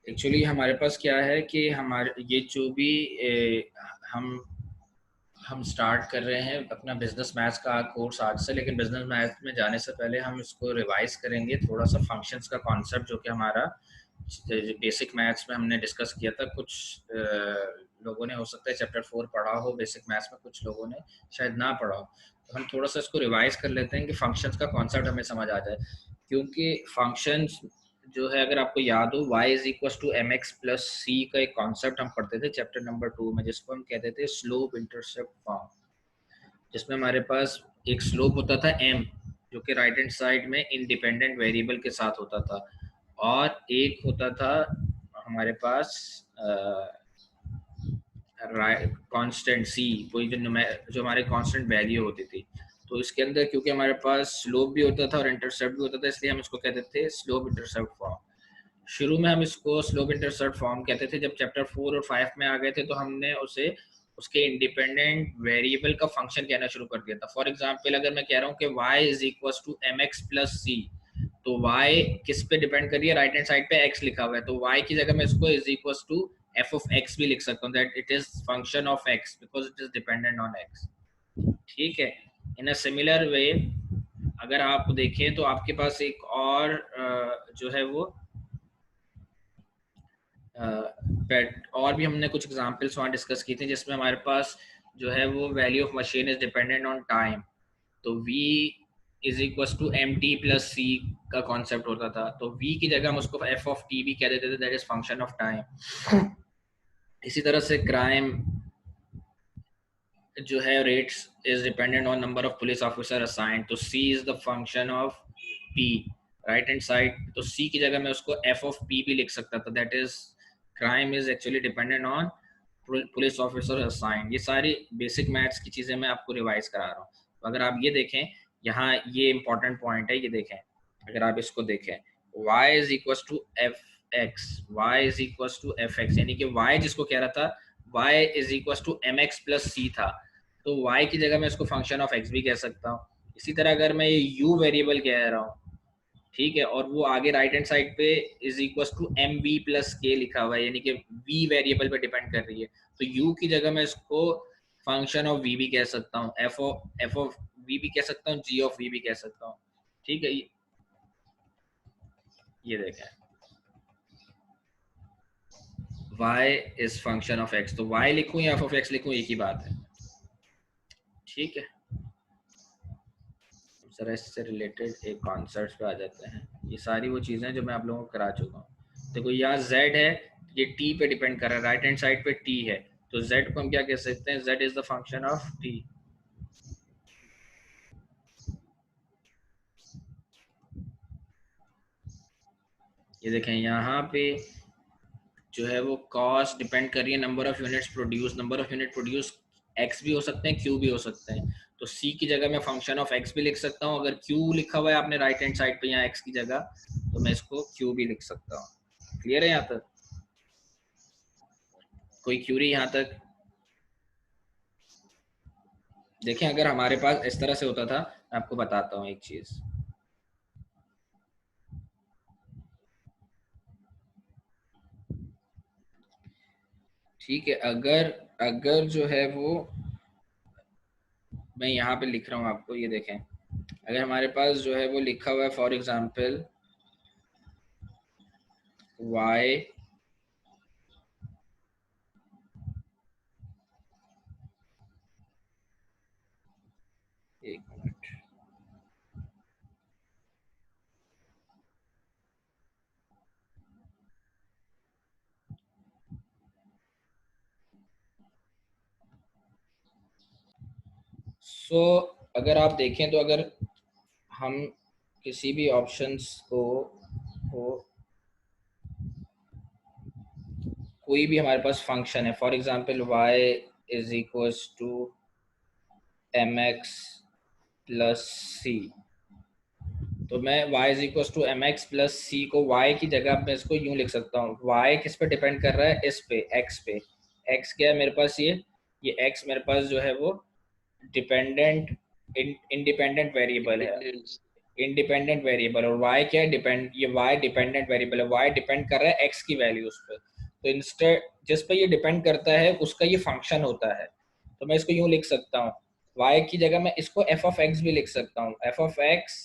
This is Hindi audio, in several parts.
एक्चुअली हमारे पास क्या है कि हमारे ये जो भी हम स्टार्ट कर रहे हैं अपना बिजनेस मैथ्स का कोर्स आज से, लेकिन बिजनेस मैथ्स में जाने से पहले हम इसको रिवाइज करेंगे थोड़ा सा फंक्शंस का कॉन्सेप्ट, जो कि हमारा बेसिक मैथ्स में हमने डिस्कस किया था। कुछ लोगों ने हो सकता है चैप्टर 4 पढ़ा हो बेसिक मैथ्स में, कुछ लोगों ने शायद ना पढ़ा हो, तो हम थोड़ा सा इसको रिवाइज कर लेते हैं कि फंक्शंस का कॉन्सेप्ट हमें समझ आ जाए। क्योंकि फंक्शंस जो है, अगर आपको याद हो, y is equal to M X plus C का एक कॉन्सेप्ट हम पढ़ते थे चैप्टर नंबर 2 में, जिसको हम कहते थे स्लोप इंटरसेप्ट फॉर्म, जिसमें हमारे पास एक स्लोप होता था m, जो कि राइट हैंड साइड में इंडिपेंडेंट वेरिएबल के साथ होता था, और एक होता था हमारे पास कांस्टेंट c, कोई जो हमारे कांस्टेंट वैल्यू होती थी। तो इसके अंदर क्योंकि हमारे पास स्लोप भी होता था और इंटरसेप्ट भी होता था, इसलिए हम इसको कहते थे स्लोप इंटरसेप्ट फॉर्म। शुरू में हम इसको स्लोप इंटरसेप्ट फॉर्म कहते थे। जब चैप्टर 4 और 5 में आ गए थे तो हमने उसे उसके इंडिपेंडेंट वेरिएबल का फंक्शन कहना शुरू कर दिया था। फॉर एग्जांपल, अगर मैं कह रहा हूँ कि y is equal to M X plus C, तो y किस पे डिपेंड कर रही है? राइट हैंड साइड पे x लिखा हुआ है, तो y की जगह मैं इसको is equal to F of x भी लिख सकता हूँ, that it is function of x because it is dependent on x। ठीक है। इन अ सिमिलर वे अगर आप देखें तो आपके पास एक और जो है वो और भी हमने कुछ एग्जांपल्स वहाँ डिस्कस की थी, जिसमें हमारे पास जो है वो value of machine is dependent on time, तो v is equal to M T plus C का कॉन्सेप्ट होता था। तो v की जगह हम उसको एफ ऑफ टी भी कह देते थे, that is function of time. इसी तरह से क्राइम जो है rates is dependent on number of police officer assigned, तो c is the function of p right hand side, तो c की जगह मैं उसको f ऑफ p भी लिख सकता था, that is crime is actually dependent on police officer assigned. ये सारी बेसिक मैथ्स की चीज़ें मैं आपको रिवाइज करा रहा हूँ। तो अगर आप ये देखें, यहाँ ये इंपॉर्टेंट पॉइंट है, ये देखें, अगर आप इसको देखें, y is equal to F X, Y is equal to F X, यानी कि y जिसको कह रहा था y is equal to M X plus C था, तो y की जगह मैं इसको फंक्शन ऑफ x भी कह सकता हूँ। इसी तरह अगर मैं ये u वेरिएबल कह रहा हूँ, ठीक है, और वो आगे राइट हैंड साइड पे is equal to M V plus के लिखा हुआ है, यानी कि v वेरिएबल पे डिपेंड कर रही है, तो u की जगह मैं इसको फंक्शन ऑफ v भी कह सकता हूँ, एफ ऑफ v भी कह सकता हूँ, g ऑफ v भी कह सकता हूँ। ठीक है, ये देखें, y is function of x, तो y लिखूं या f ऑफ x लिखूं, एक ही बात है। ठीक है, जरा इससे रिलेटेड एक कॉन्सेप्ट पे आ जाते हैं। ये सारी वो चीज़ें जो मैं आप लोगों को करा चुका हूँ। देखो यहाँ z है, ये t पे डिपेंड कर रहा है, राइट हैंड साइड पे t है, तो z को हम क्या कह सकते हैं? z is the function of t। ये देखें, यहाँ पे जो है वो कॉस्ट डिपेंड कर रही है number of units produce, number of unit produce x भी हो सकते हैं, q भी हो सकते हैं, तो c की जगह मैं फंक्शन ऑफ x भी लिख सकता हूँ। अगर q लिखा हुआ है आपने राइट हैंड साइड पे यहाँ x की जगह, तो मैं इसको q भी लिख सकता हूँ। क्लियर है यहाँ तक? कोई क्यूरी यहाँ तक? देखें, अगर हमारे पास इस तरह से होता था, मैं आपको बताता हूँ एक चीज। ठीक है, अगर अगर जो है वो मैं यहाँ पे लिख रहा हूँ आपको, ये देखें, अगर हमारे पास जो है वो लिखा हुआ है फॉर एग्जांपल y एक मिनट, अगर आप देखें तो अगर हम किसी भी ऑप्शंस को कोई भी हमारे पास फंक्शन है, for example y is equal to M X plus C, तो मैं y is equal to M X plus C को y की जगह मैं इसको यूं लिख सकता हूँ। y किस पे डिपेंड कर रहा है? इस पे, x पे। x क्या है मेरे पास? ये x मेरे पास जो है वो डिपेंडेंट इंडिपेंडेंट वेरिएबल है, इंडिपेंडेंट वेरिएबल, और y क्या है, डिपेंड, ये y डिपेंडेंट वेरिएबल है, y डिपेंड कर रहा है x की वैल्यूज पे। तो इंस्टेड जिस पे ये डिपेंड करता है उसका ये फंक्शन होता है। तो मैं इसको यूं लिख सकता हूँ, y की जगह मैं इसको f ऑफ x भी लिख सकता हूँ, f ऑफ x,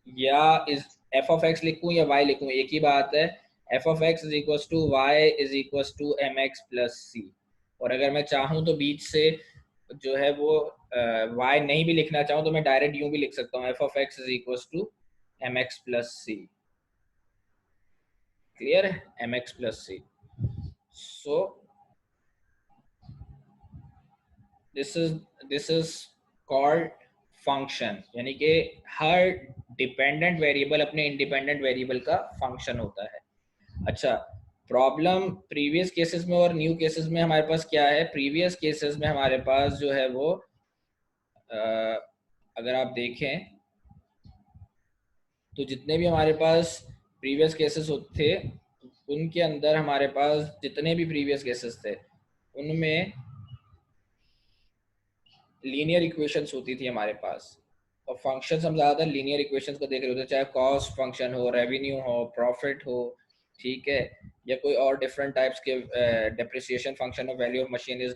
या इस f ऑफ x लिखूँ या y लिखूँ एक ही बात है। f of x is equal to y is equal to mx plus c। और अगर मैं चाहूँ तो बीच से जो है वो y नहीं भी लिखना चाहूँ तो मैं डायरेक्ट यूं भी लिख सकता हूँ, f of x is equal to mx plus c। Clear है, mx plus c। So this is called function, यानी कि हर डिपेंडेंट वेरिएबल अपने इंडिपेंडेंट वेरिएबल का फंक्शन होता है। अच्छा, प्रॉब्लम प्रीवियस केसेस में और न्यू केसेस में हमारे पास क्या है? प्रीवियस केसेस में हमारे पास जो है वो अगर आप देखें तो जितने भी हमारे पास प्रीवियस केसेस थे उनके अंदर हमारे पास जितने भी प्रीवियस केसेस थे उनमें लीनियर इक्वेशंस होती थी हमारे पास, और फंक्शंस हम ज़्यादातर लीनियर इक्वेशंस को देख रहे होते हैं, चाहे कॉस्ट फंक्शन हो, रेवेन्यू हो, प्रॉफिट हो, ठीक है, या कोई और डिफरेंट टाइप्स के डेप्रिसिएशन फंक्शन हो, value of machine is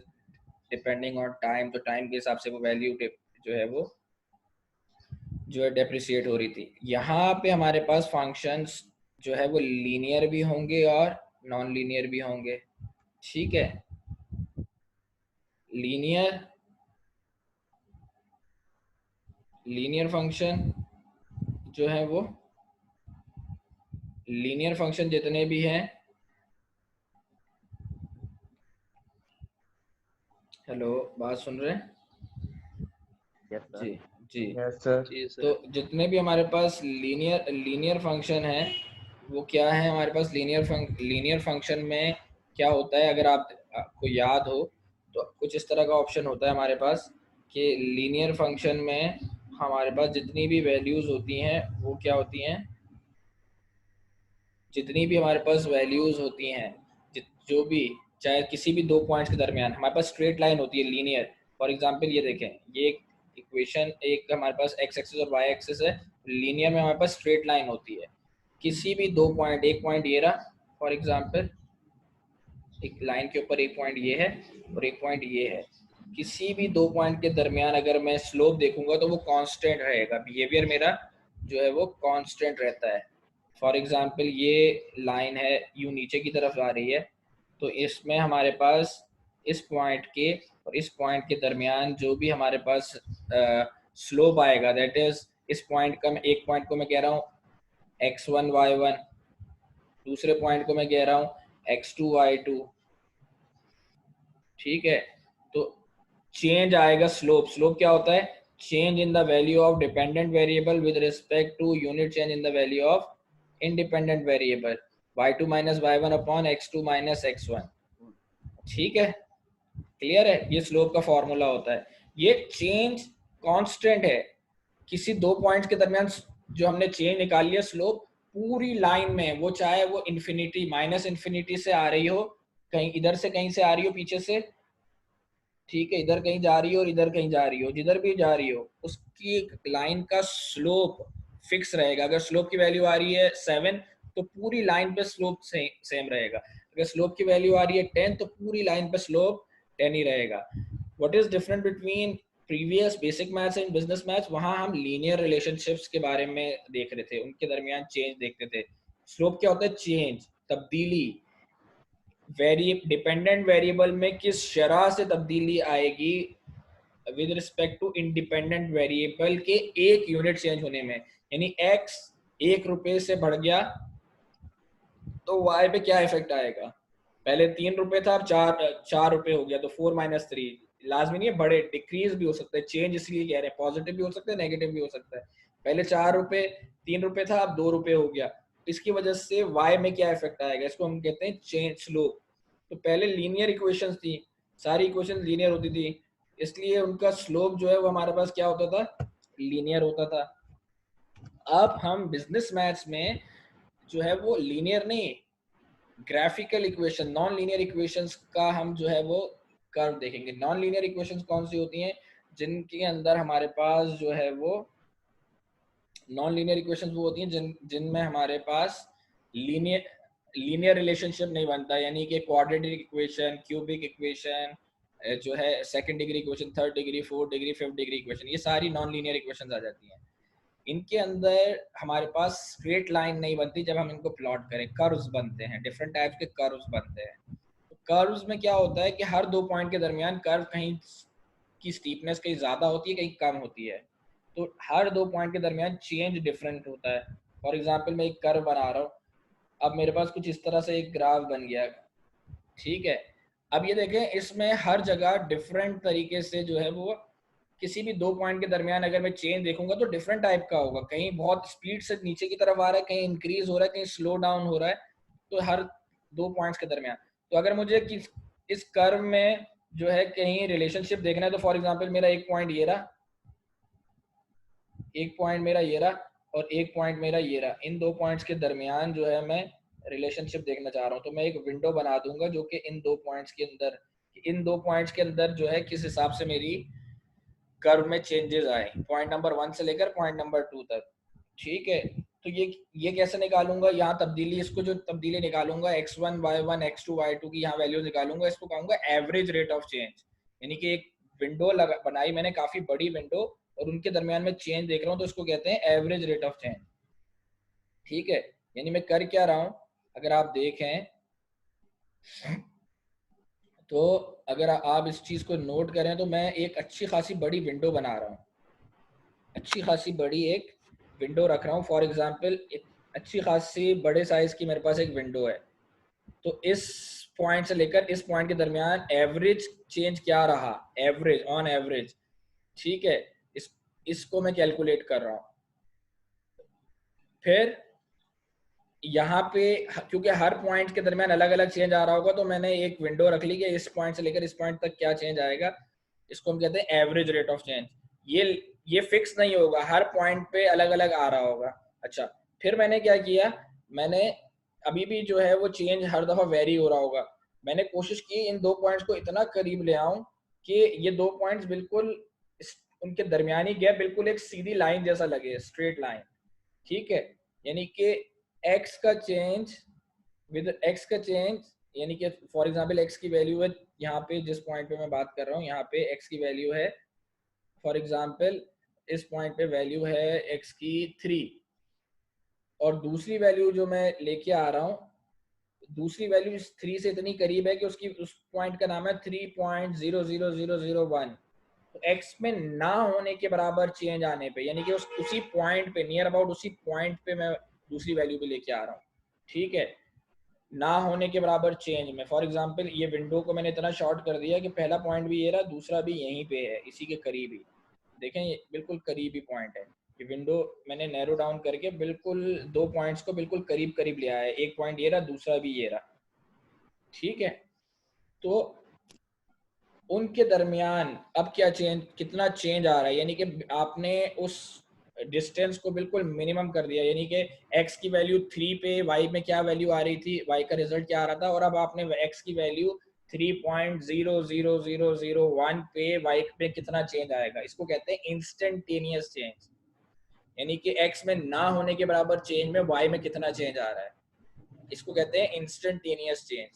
depending on time, तो टाइम के हिसाब से वो वैल्यू जो है वो जो है डेप्रिसिएट हो रही थी। यहाँ पे हमारे पास फंक्शंस जो है वो लीनियर भी होंगे और नॉन लीनियर भी होंगे, ठीक है। लीनियर लीनियर फंक्शन जो है वो लीनियर फंक्शन जितने भी हैं, हेलो, बात सुन रहे हैं? Yes sir. जी जी यस सर। जी तो सर। जितने भी हमारे पास लीनियर फंक्शन है वो क्या है हमारे पास? लीनियर फंक्शन में क्या होता है, अगर आपको याद हो तो कुछ इस तरह का ऑप्शन होता है हमारे पास कि लीनियर फंक्शन में हमारे पास जितनी भी वैल्यूज होती हैं वो क्या होती हैं, जितनी भी हमारे पास वैल्यूज होती हैं, जो भी, चाहे किसी भी दो पॉइंट्स के दरमियान हमारे पास स्ट्रेट लाइन होती है लीनियर। फॉर एग्जांपल ये देखें, ये एक इक्वेशन, एक हमारे पास एक्स एक्सिस और वाई एक्सिस है, लीनियर में हमारे पास स्ट्रेट लाइन होती है। किसी भी दो पॉइंट, एक पॉइंट ये रहा फॉर एग्जांपल, एक लाइन के ऊपर एक पॉइंट ये है और एक पॉइंट ये है, किसी भी दो पॉइंट के दरमियान अगर मैं स्लोप देखूंगा तो वो कांस्टेंट रहेगा, बिहेवियर मेरा जो है वो कांस्टेंट रहता है। फॉर एग्जांपल ये लाइन है यूं नीचे की तरफ आ रही है, तो इसमें हमारे पास इस पॉइंट के और इस पॉइंट के दरमियान जो भी हमारे पास स्लोप आएगा, दैट इज इस पॉइंट का, एक पॉइंट को मैं कह रहा हूँ x1 y1, दूसरे पॉइंट को मैं कह रहा हूँ x2 y2, ठीक है। तो चेंज आएगा स्लोप, स्लोप क्या होता है? Change in the value of dependent variable with respect to unit change in the value of independent variable, y2 minus y1 upon x2 minus x1, ठीक है। क्लियर है, ये स्लोप का फॉर्मूला होता है। ये चेंज कांस्टेंट है, किसी दो पॉइंट्स के दरमियान जो हमने चेंज निकाल लिया स्लोप पूरी लाइन में, वो चाहे वो इन्फिनिटी माइनस इन्फिनिटी से आ रही हो, कहीं इधर से कहीं से आ रही हो पीछे से, ठीक है, इधर कहीं जा रही हो और इधर कहीं जा रही हो, जिधर भी जा रही हो उसकी लाइन का स्लोप फिक्स रहेगा। अगर स्लोप की वैल्यू आ रही है 7 तो पूरी लाइन पे स्लोप सेम रहेगा, अगर स्लोप की वैल्यू आ रही है 10 तो पूरी लाइन पे स्लोप 10 ही रहेगा। What is different between previous basic maths and business maths? वहां हम लीनियर रिलेशनशिप्स के बारे में देख रहे थे, उनके दरमियान चेंज देखते थे। स्लोप क्या होता है? चेंज, तब्दीली, डिपेंडेंट वेरिएबल में किस शरह से तब्दीली आएगी with respect to independent variable के एक यूनिट चेंज होने में, यानी x 1 रुपए से बढ़ गया तो y पे क्या इफेक्ट आएगा? पहले 3 रुपए था, अब 4 रुपए हो गया, तो 4 - 3, लाजमी नहीं है, बड़े डिक्रीज भी हो सकता है, चेंज इसलिए कह रहे हैं, पॉजिटिव भी हो सकता है, नेगेटिव भी हो सकता है। पहले 4 रुपए, 3 रुपए था, अब 2 रुपए हो गया, इसकी वजह से y में क्या इफेक्ट आएगा? इसको हम कहते हैं चेंज स्लोप। तो पहले लीनियर इक्वेशंस थी, सारी इक्वेशन लीनियर होती थी, इसलिए उनका स्लोप जो है वो हमारे पास क्या होता था? लीनियर होता था। अब हम बिजनेस मैथ्स में जो है वो लीनियर नहीं, graphical equation, non linear equations का हम जो है वो कर्व देखेंगे। नॉन लीनियर इक्वेशंस कौन सी होती हैं? जिनके अंदर हमारे पास जो है वो नॉन लीनियर इक्वेशंस वो होती हैं जिनमें हमारे पास लीनियर रिलेशनशिप नहीं बनता, यानी कि क्वाड्रेटिक इक्वेशन, क्यूबिक इक्वेशन, जो है second degree equation, third degree, fourth degree, fifth degree equation, ये सारी नॉन लीनियर इक्वेशंस आ जाती हैं। इनके अंदर हमारे पास स्ट्रेट लाइन नहीं बनती, जब हम इनको प्लॉट करें कर्व्स बनते हैं, डिफरेंट टाइप्स के कर्व्स बनते हैं। तो कर्व्स में क्या होता है कि हर दो पॉइंट के दरमियान कर्व कहीं की स्टीपनेस कहीं ज़्यादा होती है, कहीं कम होती है, तो हर दो पॉइंट के दरमियान चेंज डिफरेंट होता है। फॉर एग्जांपल मैं एक कर्व बना रहा हूँ, अब मेरे पास कुछ इस तरह से एक ग्राफ बन गया, ठीक है। अब ये देखें, इसमें हर जगह डिफरेंट तरीके से जो है वो किसी भी दो पॉइंट के दरमियान अगर मैं चेंज देखूंगा तो डिफरेंट टाइप का होगा, कहीं बहुत स्पीड से नीचे की तरफ आ रहा है, कहीं इंक्रीज हो रहा है, कहीं स्लो डाउन हो रहा है, तो हर दो पॉइंट्स के दरमियान। तो अगर मुझे इस कर्व में जो है कहीं रिलेशनशिप देखना है, तो फॉर एग्जांपल मेरा एक पॉइंट ये रहा, एक पॉइंट मेरा ये रहा, और एक पॉइंट मेरा ये रहा, इन दो पॉइंट्स के दरमियान जो है मैं रिलेशनशिप देखना चाह रहा हूँ, तो मैं एक विंडो बना दूंगा जो कि इन दो पॉइंट्स के अंदर जो है किस हिसाब से मेरी कर्व में चेंजेस आए, पॉइंट नंबर 1 से लेकर पॉइंट नंबर 2 तक, ठीक है। तो ये कैसे निकालूंगा, यहाँ तब्दीली, इसको जो तब्दीली निकालूंगा x1 y1 x2 y2 की यहाँ वैल्यू निकालूंगा, इसको कहूंगा एवरेज रेट ऑफ चेंज। यानी कि एक विंडो बनाई मैंने, काफी बड़ी विंडो, और उनके दरमियान में चेंज देख रहा हूँ, तो इसको कहते हैं एवरेज रेट ऑफ चेंज, ठीक है। यानी मैं कर क्या रहा हूँ, अगर आप देखें तो, अगर आप इस चीज को नोट करें, तो मैं एक अच्छी खासी बड़ी विंडो बना रहा हूँ, अच्छी खासी बड़ी एक विंडो रख रहा हूँ। फॉर एग्जांपल अच्छी खासी बड़े साइज की मेरे पास एक विंडो है, तो इस पॉइंट से लेकर इस पॉइंट के दरमियान एवरेज चेंज क्या रहा, एवरेज ऑन एवरेज, ठीक है। इसको मैं कैलकुलेट कर रहा हूँ। फिर यहाँ पे क्योंकि हर पॉइंट के दरमियान अलग अलग चेंज आ रहा होगा, तो मैंने एक विंडो रख ली कि इस पॉइंट से लेकर इस पॉइंट तक क्या चेंज आएगा, इसको हम कहते हैं एवरेज रेट ऑफ चेंज। ये ये फिक्स नहीं होगा, हर पॉइंट पे अलग अलग आ रहा होगा। अच्छा, फिर मैंने क्या किया, मैंने अभी भी जो है वो चेंज हर दफा वेरी हो रहा होगा, मैंने कोशिश की इन दो पॉइंट्स को इतना करीब ले आऊं कि ये दो पॉइंट्स बिल्कुल उनके दरमियानी गैप बिल्कुल एक सीधी लाइन जैसा लगे, स्ट्रेट लाइन, ठीक है। यानी कि x का चेंज विद x का चेंज, यानी कि फॉर एग्जांपल x की वैल्यू है, यहाँ पे जिस पॉइंट पे मैं बात कर रहा हूँ, यहाँ पे x की वैल्यू है, फॉर एग्जांपल इस पॉइंट पे वैल्यू है x की 3, और दूसरी वैल्यू जो मैं लेके आ रहा हूँ, दूसरी वैल्यू इस 3 से इतनी करीब है कि उसकी उस पॉइंट का नाम है 3.00001। तो x में ना होने के बराबर चेंज आने पे, यानी कि उसी पॉइंट पे, नियर अबाउट उसी पॉइंट पे मैं दूसरी वैल्यू भी लेके आ रहा हूँ, ठीक है, ना होने के बराबर चेंज में। फॉर एग्जांपल ये विंडो को मैंने इतना शॉर्ट कर दिया कि पहला पॉइंट भी ये रहा, दूसरा भी यहीं पे है, इसी के करीब ही, देखें ये बिल्कुल करीबी पॉइंट है। ये विंडो मैंने नैरो डाउन करके बिल्कुल दो पॉइंट्स को बिल्कुल करीब करीब ले आया है, एक पॉइंट ये रहा, दूसरा भी ये रहा, ठीक है। तो उनके दरमियान अब क्या चेंज, कितना चेंज आ रहा है, यानी कि आपने उस डिस्टेंस को बिल्कुल मिनिमम कर दिया, यानी कि x की वैल्यू 3 पे y में क्या वैल्यू आ रही थी, y का रिजल्ट क्या आ रहा था, और अब आपने x की वैल्यू 3.00001 पे y पे कितना चेंज आएगा, इसको कहते हैं इंस्टेंटेनियस चेंज। यानी कि x में ना होने के बराबर चेंज में y में कितना चेंज आ रहा है, इसको कहते हैं इंस्टेंटेनियस चेंज,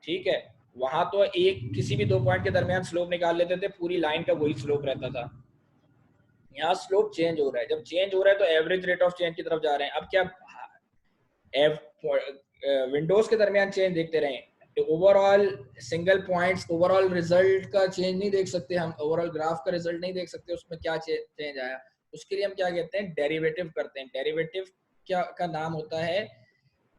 ठीक है। वहां तो एक किसी भी दो पॉइंट के दरमियान स्लोप निकाल लेते थे, पूरी लाइन का वही स्लोप रहता था, यहाँ स्लोप चेंज हो रहा है, जब चेंज हो रहा है तो एवरेज रेट ऑफ चेंज की तरफ जा रहे हैं। अब क्या विंडोज के दरमियान चेंज देखते रहे, overall single points overall result का चेंज नहीं देख सकते हम, ओवरऑल ग्राफ का रिजल्ट नहीं देख सकते उसमें क्या चेंज आया, उसके लिए हम क्या कहते हैं, डेरिवेटिव करते हैं। डेरिवेटिव क्या का नाम होता है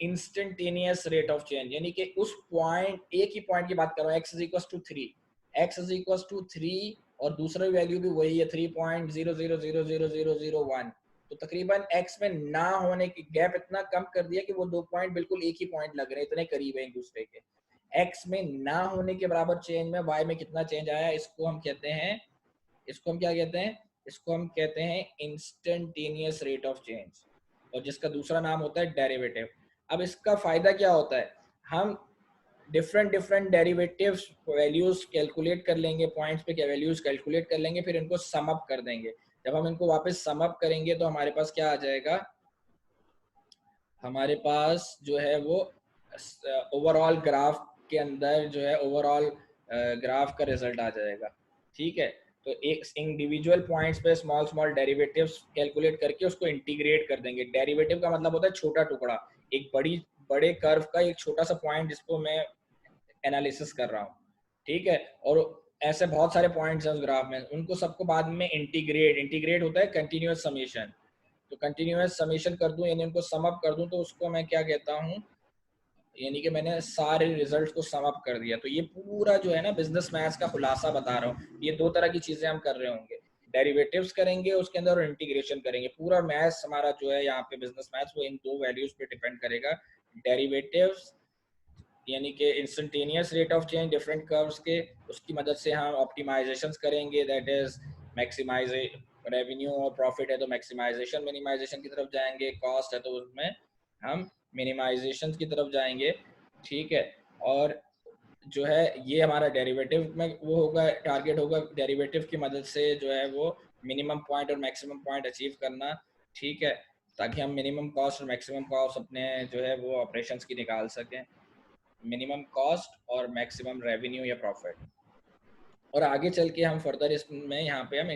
इंस्टेंटेनियस रेट ऑफ चेंज, यानी कि उस पॉइंट, एक ही पॉइंट की बात कर रहा हूँ, x is equal to 3, x is equal to 3, और दूसरा वैल्यू भी वही है 3.0000001, तो तकरीबन x में ना होने की गैप इतना कम कर दिया कि वो दो पॉइंट बिल्कुल एक ही पॉइंट लग रहे हैं, इतने करीब है एक दूसरे के। x में ना होने के बराबर चेंज में y में कितना चेंज आया, इसको हम कहते हैं, इसको हम क्या कहते हैं, इसको हम कहते हैं इंस्टेंटेनियस रेट ऑफ चेंज, और जिसका दूसरा नाम होता है डेरिवेटिव। अब इसका फायदा क्या होता है, हम different different derivatives values calculate कर लेंगे, पॉइंट्स पे क्या वैल्यूज कैलकुलेट कर लेंगे, फिर इनको सम अप कर देंगे। जब हम इनको वापस सम अप करेंगे तो हमारे पास क्या आ जाएगा, हमारे पास जो है वो ओवरऑल ग्राफ के अंदर जो है ओवरऑल ग्राफ का रिजल्ट आ जाएगा। ठीक है, तो एक इंडिविजुअल पॉइंट्स पे स्मॉल स्मॉल डेरिवेटिव्स कैलकुलेट करके उसको इंटीग्रेट कर देंगे। डेरिवेटिव का मतलब होता है छोटा टुकड़ा, एक बड़े कर्व का एक छोटा सा पॉइंट जिसको मैं एनालिसिस कर रहा हूँ। ठीक है, और ऐसे बहुत सारे पॉइंट्स हैं उस ग्राफ में, उनको सबको बाद में इंटीग्रेट होता है कंटिन्यूअस समेशन। तो कंटिन्यूअस समेशन कर दूं यानी उनको सम अप कर दूं, तो उसको मैं क्या कहता हूँ, यानी कि मैंने सारे रिजल्ट्स को सम अप कर दिया। तो ये पूरा जो है ना बिजनेस मैथ्स का खुलासा बता रहा हूँ। ये दो तरह की चीजें हम कर रहे होंगे, डेरिवेटिव्स करेंगे उसके अंदर और इंटीग्रेशन करेंगे। पूरा मैथ्स हमारा जो है यहाँ पे बिजनेस मैथ्स वो इन दो वैल्यूज पे डिपेंड करेगा। डेरिवेटिव्स यानी कि instantaneous rate of change different curves के, उसकी मदद से हम ऑप्टिमाइजेशंस करेंगे, दैट इज मैक्सिमाइज रेवेन्यू और प्रॉफिट है तो मैक्सिमाइजेशन मिनिमाइजेशन की तरफ जाएंगे, कॉस्ट है तो उसमें हम मिनिमाइजेशन की तरफ जाएंगे। ठीक है, और जो है ये हमारा डेरिवेटिव में वो होगा, टारगेट होगा डेरिवेटिव की मदद से जो है वो मिनिमम पॉइंट और मैक्सिमम पॉइंट अचीव करना। ठीक है, ताकि हम मिनिमम कॉस्ट और मैक्सिमम कॉस्ट अपने जो है वो ऑपरेशंस की निकाल सकें, मिनिमम कॉस्ट और मैक्सिमम रेवेन्यू या प्रॉफिट। और आगे चल के हम फर्दर इसमें यहाँ पे हम